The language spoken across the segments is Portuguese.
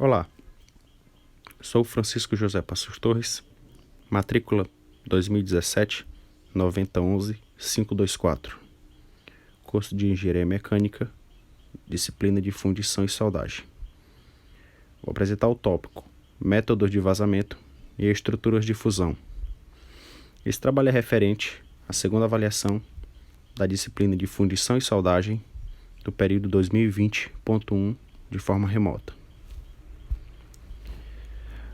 Olá, sou Francisco José Passos Torres, matrícula 2017 9011 524, curso de Engenharia Mecânica, disciplina de Fundição e Soldagem. Vou apresentar o tópico Métodos de Vazamento e Estruturas de Fusão. Esse trabalho é referente à segunda avaliação da disciplina de Fundição e Soldagem do período 2020.1 de forma remota.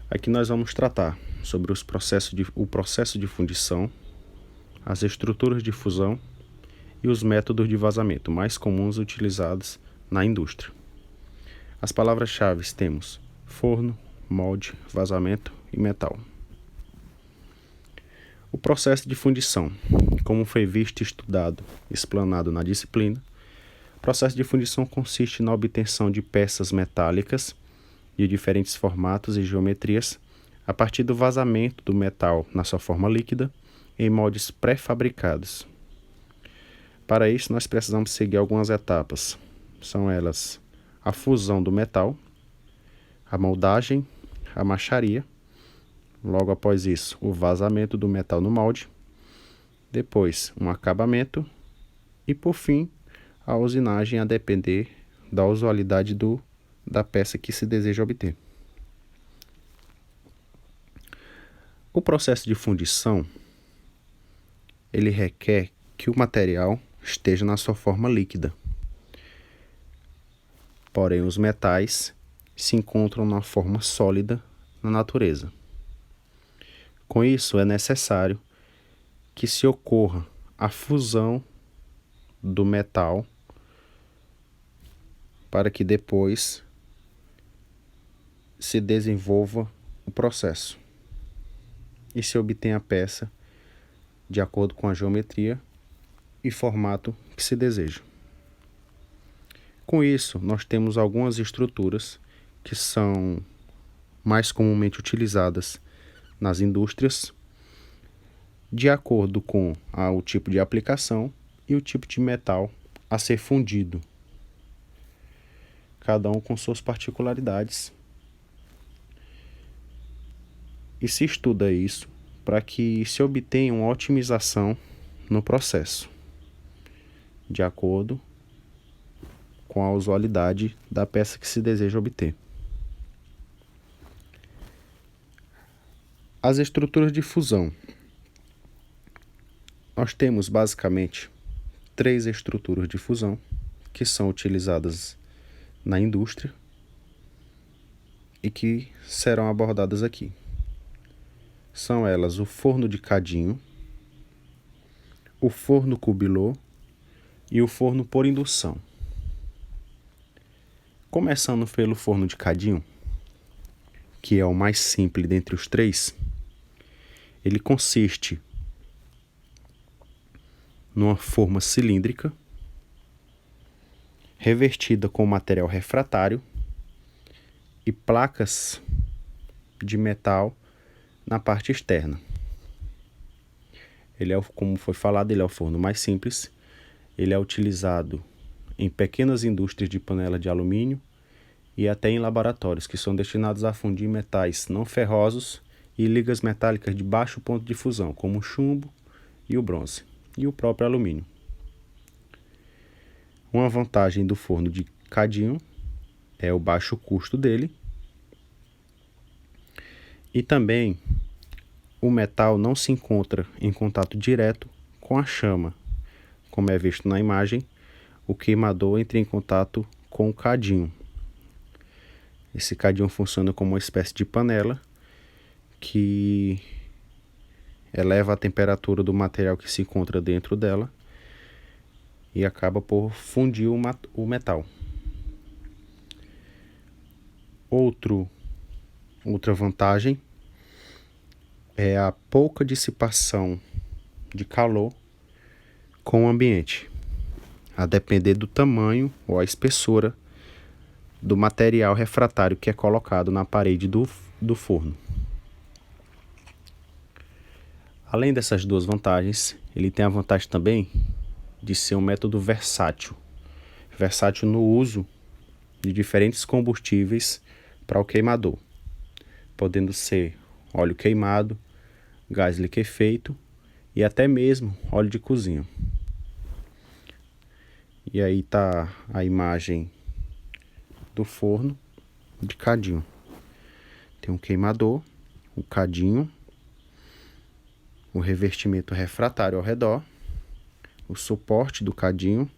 Aqui nós vamos tratar sobre o processo de fundição, as estruturas de fusão e os métodos de vazamento mais comuns utilizados na indústria. As palavras-chave temos forno, molde, vazamento e metal. O processo de fundição, como foi visto, estudado e explanado na disciplina, o processo de fundição consiste na obtenção de peças metálicas de diferentes formatos e geometrias a partir do vazamento do metal na sua forma líquida em moldes pré-fabricados. Para isso, nós precisamos seguir algumas etapas. São elas a fusão do metal, a moldagem, a macharia, logo após isso, o vazamento do metal no molde, depois um acabamento e, por fim, a usinagem a depender da usualidade da peça que se deseja obter. O processo de fundição, ele requer que o material esteja na sua forma líquida. Porém, os metais se encontram na forma sólida na natureza. Com isso, é necessário que se ocorra a fusão do metal para que depois se desenvolva o processo e se obtenha a peça de acordo com a geometria e formato que se deseja. Com isso, nós temos algumas estruturas que são mais comumente utilizadas nas indústrias, de acordo com o tipo de aplicação e o tipo de metal a ser fundido, cada um com suas particularidades. E se estuda isso para que se obtenha uma otimização no processo, de acordo com a usualidade da peça que se deseja obter. As estruturas de fusão. Nós temos basicamente 3 estruturas de fusão que são utilizadas na indústria e que serão abordadas aqui. São elas o forno de cadinho, o forno cubilot e o forno por indução. Começando pelo forno de cadinho, que é o mais simples dentre os 3, ele consiste numa forma cilíndrica, revertida com material refratário e placas de metal na parte externa. Como foi falado, ele é o forno mais simples. Ele é utilizado em pequenas indústrias de panela de alumínio e até em laboratórios que são destinados a fundir metais não ferrosos e ligas metálicas de baixo ponto de fusão, como o chumbo e o bronze, e o próprio alumínio. Uma vantagem do forno de cadinho é o baixo custo dele, e também o metal não se encontra em contato direto com a chama. Como é visto na imagem, o queimador entra em contato com o cadinho. Esse cadinho funciona como uma espécie de panela que eleva a temperatura do material que se encontra dentro dela e acaba por fundir o metal. Outra vantagem é a pouca dissipação de calor com o ambiente, a depender do tamanho ou a espessura do material refratário que é colocado na parede do forno. Além dessas 2 vantagens, ele tem a vantagem também de ser um método versátil no uso de diferentes combustíveis para o queimador, podendo ser óleo queimado, gás liquefeito e até mesmo óleo de cozinha. E aí tá a imagem do forno de cadinho. Tem um queimador, o cadinho, o revestimento refratário ao redor, o suporte do cadinho,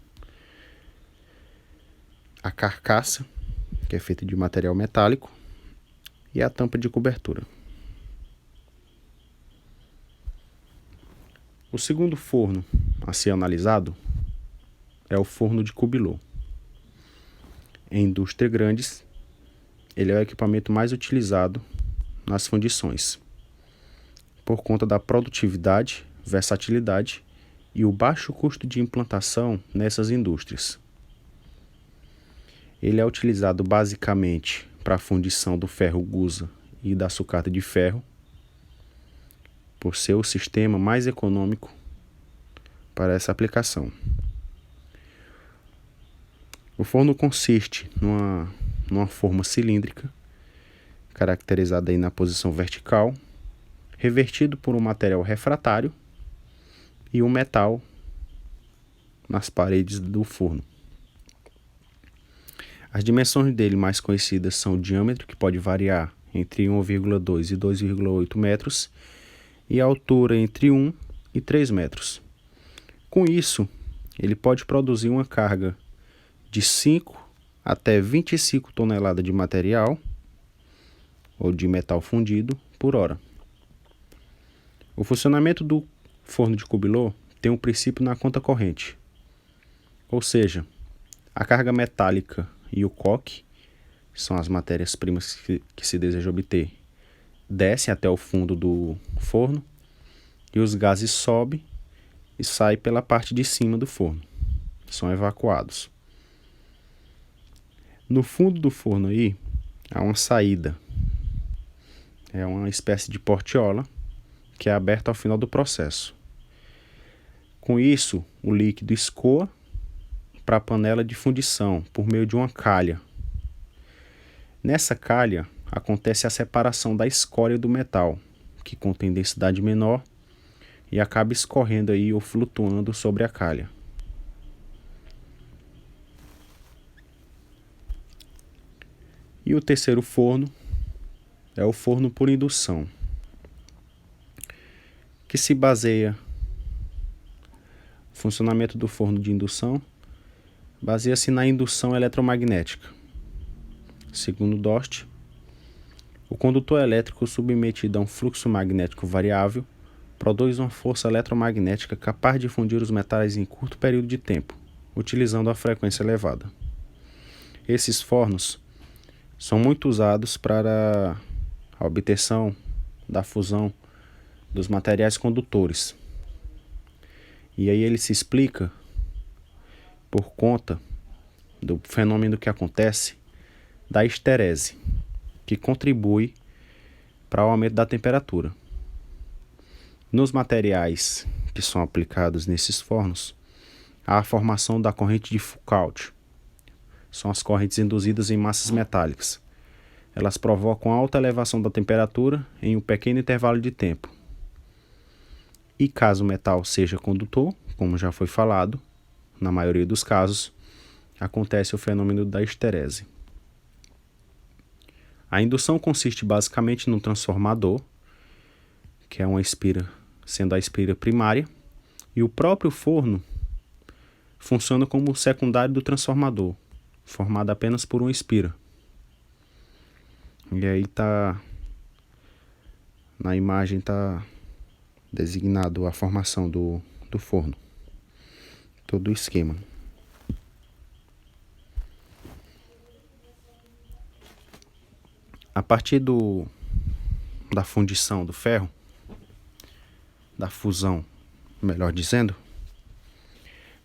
a carcaça, que é feita de material metálico, e a tampa de cobertura. O segundo forno a ser analisado é o forno de cubilot. Em indústrias grandes, ele é o equipamento mais utilizado nas fundições, por conta da produtividade, versatilidade e o baixo custo de implantação nessas indústrias. Ele é utilizado basicamente para a fundição do ferro gusa e da sucata de ferro, por ser o sistema mais econômico para essa aplicação. O forno consiste numa forma cilíndrica, caracterizada aí na posição vertical, revertido por um material refratário e um metal nas paredes do forno. As dimensões dele mais conhecidas são o diâmetro, que pode variar entre 1,2 e 2,8 metros, e a altura entre 1 e 3 metros. Com isso, ele pode produzir uma carga de 5 até 25 toneladas de material ou de metal fundido por hora. O funcionamento do forno de cubilot tem um princípio na conta corrente, ou seja, a carga metálica e o coque, são as matérias-primas que se deseja obter, descem até o fundo do forno e os gases sobem e saem pela parte de cima do forno, são evacuados. No fundo do forno aí há uma saída, é uma espécie de portiola que é aberta ao final do processo. Com isso, o líquido escoa para a panela de fundição por meio de uma calha. Nessa calha acontece a separação da escória do metal, que contém densidade menor e acaba escorrendo aí ou flutuando sobre a calha. E o terceiro forno é o forno por indução, que se baseia o funcionamento do forno de indução baseia-se na indução eletromagnética. Segundo Dost, o condutor elétrico submetido a um fluxo magnético variável produz uma força eletromagnética capaz de fundir os metais em curto período de tempo, utilizando a frequência elevada. Esses fornos são muito usados para a obtenção da fusão dos materiais condutores. E aí ele se explica por conta do fenômeno que acontece da esterese, que contribui para o aumento da temperatura. Nos materiais que são aplicados nesses fornos, há a formação da corrente de Foucault. São as correntes induzidas em massas metálicas. Elas provocam alta elevação da temperatura em um pequeno intervalo de tempo. E caso o metal seja condutor, como já foi falado, na maioria dos casos, acontece o fenômeno da esterese. A indução consiste basicamente no transformador, que é uma espira, sendo a espira primária, e o próprio forno funciona como o secundário do transformador, formado apenas por uma espira. E aí na imagem está designado a formação do forno, todo o esquema. A partir da fundição do ferro, da fusão, melhor dizendo,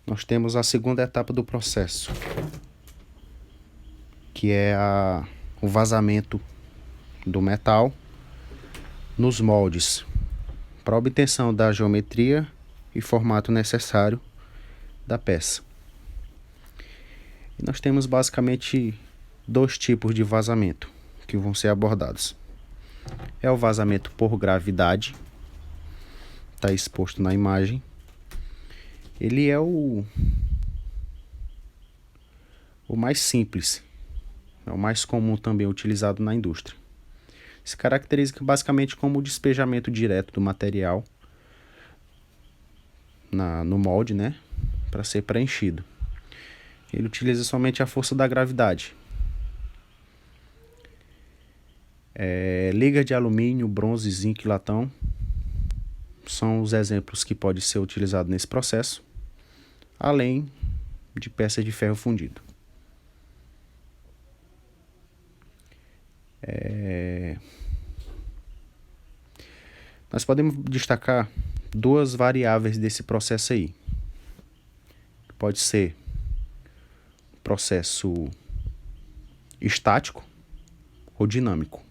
nós temos a segunda etapa do processo, que é o vazamento do metal nos moldes, para a obtenção da geometria e formato necessário da peça. E nós temos basicamente dois tipos de vazamento, que que vão ser abordados. É o vazamento por gravidade, está exposto na imagem. Ele é o mais simples, é o mais comum também utilizado na indústria. Se caracteriza basicamente como o despejamento direto do material no molde, né, para ser preenchido. Ele utiliza somente a força da gravidade. Liga de alumínio, bronze, zinco e latão são os exemplos que podem ser utilizados nesse processo, além de peças de ferro fundido. Nós podemos destacar duas variáveis desse processo aí. Pode ser processo estático ou dinâmico,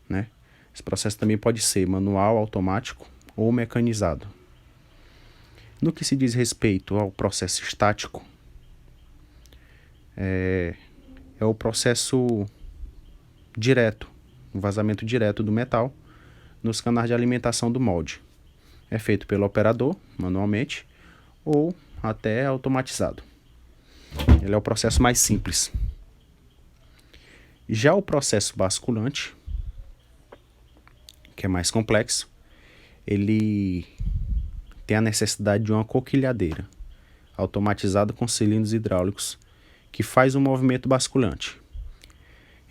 né? Esse processo também pode ser manual, automático ou mecanizado. No que se diz respeito ao processo estático, é o processo direto, o vazamento direto do metal nos canais de alimentação do molde. É feito pelo operador, manualmente, ou até automatizado. Ele é o processo mais simples. Já o processo basculante, que é mais complexo, ele tem a necessidade de uma coquilhadeira automatizada com cilindros hidráulicos que faz um movimento basculante.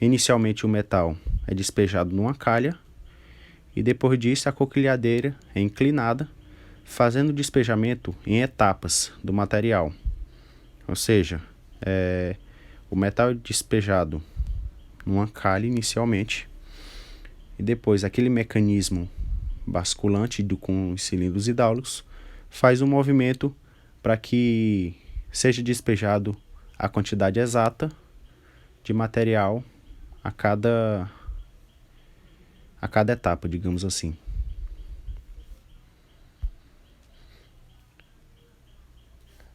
Inicialmente o metal é despejado numa calha e depois disso a coquilhadeira é inclinada, fazendo o despejamento em etapas do material. Ou seja, o metal é despejado numa calha inicialmente e depois aquele mecanismo basculante com os cilindros hidráulicos faz um movimento para que seja despejado a quantidade exata de material a cada etapa, digamos assim.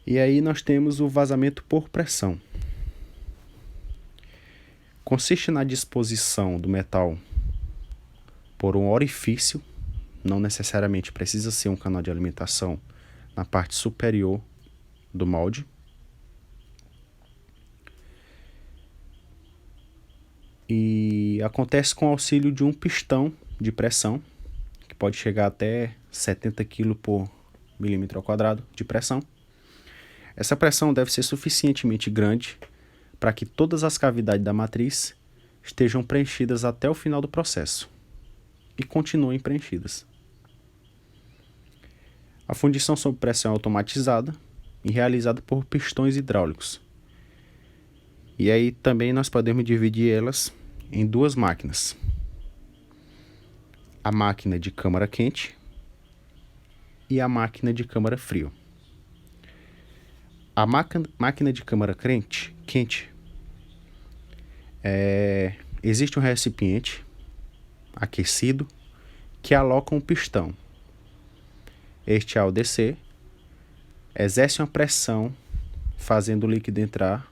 E aí nós temos o vazamento por pressão. Consiste na disposição do metal por um orifício, não necessariamente precisa ser um canal de alimentação, na parte superior do molde. E acontece com o auxílio de um pistão de pressão, que pode chegar até 70 kg por milímetro ao quadrado de pressão. Essa pressão deve ser suficientemente grande para que todas as cavidades da matriz estejam preenchidas até o final do processo e continuem preenchidas. A fundição sob pressão é automatizada e realizada por pistões hidráulicos. E aí também nós podemos dividir elas em duas máquinas. A máquina de câmara quente e a máquina de câmara frio. A máquina de câmara quente, existe um recipiente aquecido que aloca um pistão. Este, ao descer, exerce uma pressão fazendo o líquido entrar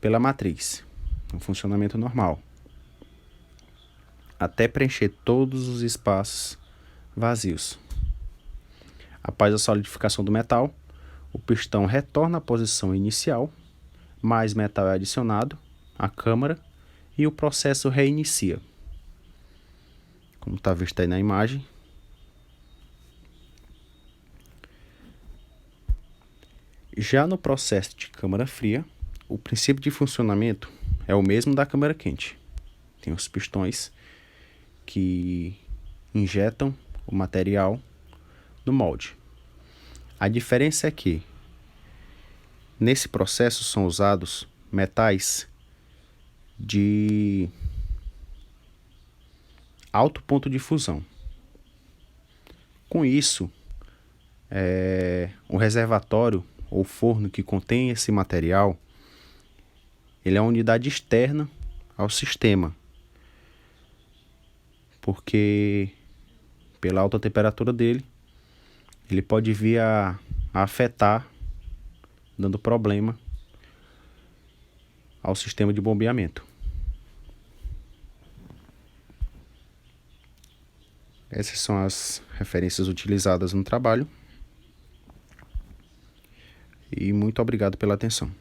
pela matriz, no funcionamento normal, até preencher todos os espaços vazios. Após a solidificação do metal, o pistão retorna à posição inicial, mais metal é adicionado à câmara e o processo reinicia. Como está visto aí na imagem. Já no processo de câmara fria, o princípio de funcionamento é o mesmo da câmara quente. Tem os pistões que injetam o material no molde. A diferença é que, nesse processo, são usados metais de alto ponto de fusão. Com isso, o reservatório ou forno que contém esse material, ele é uma unidade externa ao sistema, porque pela alta temperatura dele, ele pode vir a afetar, dando problema ao sistema de bombeamento. Essas são as referências utilizadas no trabalho. E muito obrigado pela atenção.